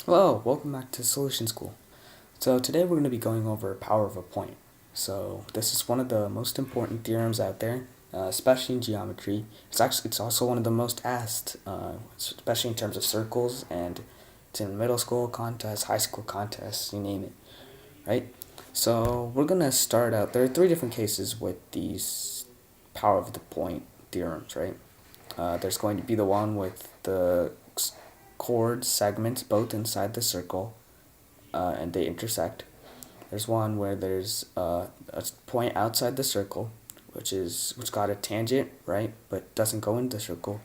Hello, welcome back to Solution School. So today we're going to be going over power of a point. So this is one of the most important theorems out there, especially in geometry. It's also one of the most asked, especially in terms of circles, and it's in middle school contests, high school contests, you name it, right? So we're going to start out. There are three different cases with these power of the point theorems, right? There's going to be the one with the chord segments both inside the circle, and they intersect. There's one where there's a point outside the circle, which got a tangent, right, but doesn't go into the circle,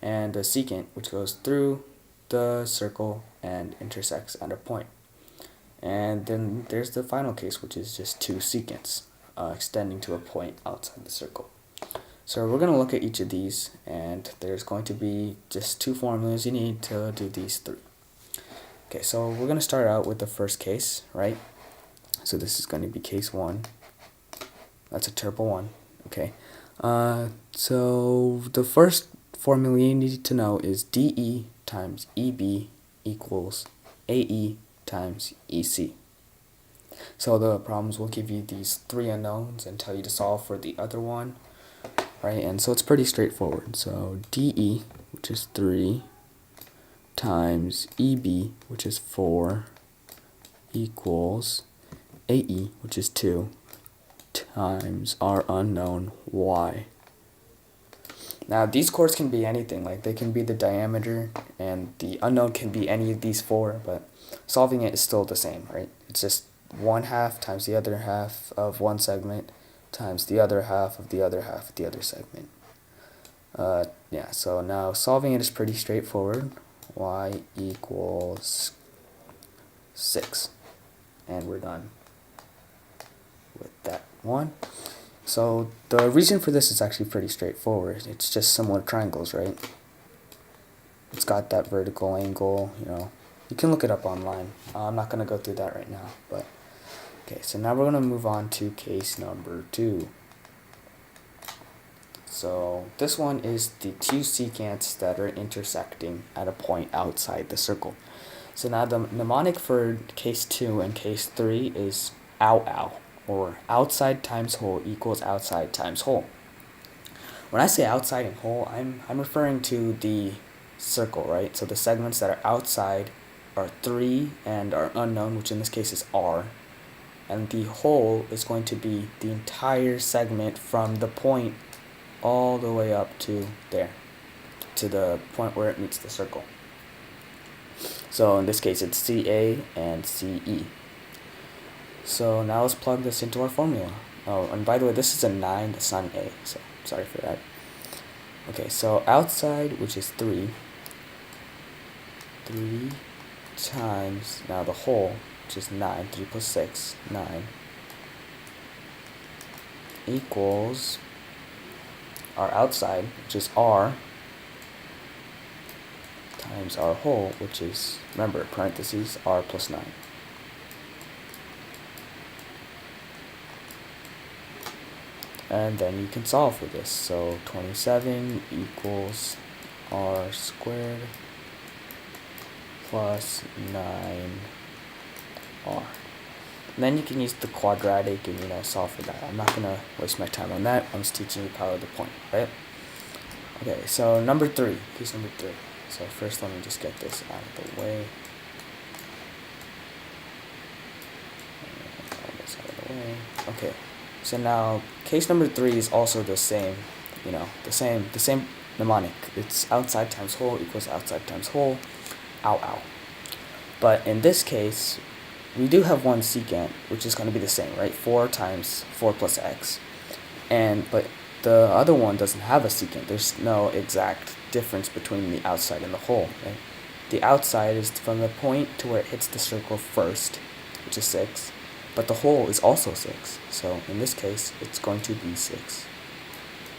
and a secant, which goes through the circle and intersects at a point. And then there's the final case, which is just two secants extending to a point outside the circle. So we're going to look at each of these, and there's going to be just two formulas you need to do these three. Okay, so we're going to start out with the first case, right? So this is going to be case 1. That's a triple 1, okay? So the first formula you need to know is DE times EB equals AE times EC. So the problems will give you these three unknowns and tell you to solve for the other one, right? And so it's pretty straightforward. So DE, which is 3, times EB, which is 4, equals AE, which is 2, times our unknown Y. Now these chords can be anything, like they can be the diameter, and the unknown can be any of these four, but solving it is still the same, right? It's just 1/2 times the other half of one segment times the other half of the other half of the other segment. Yeah, so now solving it is pretty straightforward. Y equals 6. And we're done with that one. So the reason for this is actually pretty straightforward. It's just similar triangles, right? It's got that vertical angle, You can look it up online. I'm not going to go through that right now, but okay, so now we're going to move on to case number 2. So this one is the two secants that are intersecting at a point outside the circle. So now the mnemonic for case 2 and case 3 is ow, or outside times hole equals outside times hole. When I say outside and hole, I'm referring to the circle, right? So the segments that are outside are 3 and are unknown, which in this case is R. And the hole is going to be the entire segment from the point all the way up to there, to the point where it meets the circle. So in this case, it's CA and CE. So now let's plug this into our formula. Oh, and by the way, this is a 9, that's not an A, so sorry for that. Okay, so outside, which is 3 times, now the whole, which is 9, 3 plus 6, 9, equals our outside, which is R, times our whole, which is, remember, parentheses, R plus 9. And then you can solve for this. So 27 equals R squared plus 9R. And then you can use the quadratic and solve for that. I'm not going to waste my time on that. I'm just teaching you power of the point, right? Okay, so case number 3. So first let me just get this out of the way. Okay, so now case number 3 is also the same, the same mnemonic. It's outside times hole equals outside times hole, ow. But in this case, we do have one secant, which is going to be the same, right? 4 times 4 plus x. But the other one doesn't have a secant. There's no exact difference between the outside and the hole, right? The outside is from the point to where it hits the circle first, which is 6. But the hole is also 6. So in this case, it's going to be 6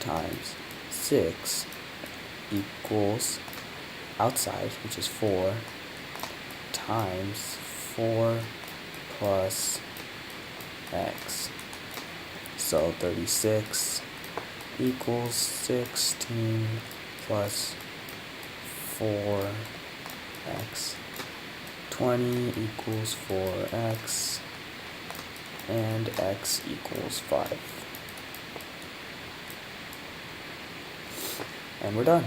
times 6 equals outside, which is 4, times 4 plus x. So 36 equals 16 plus 4x. 20 equals 4x, and x equals 5. And we're done.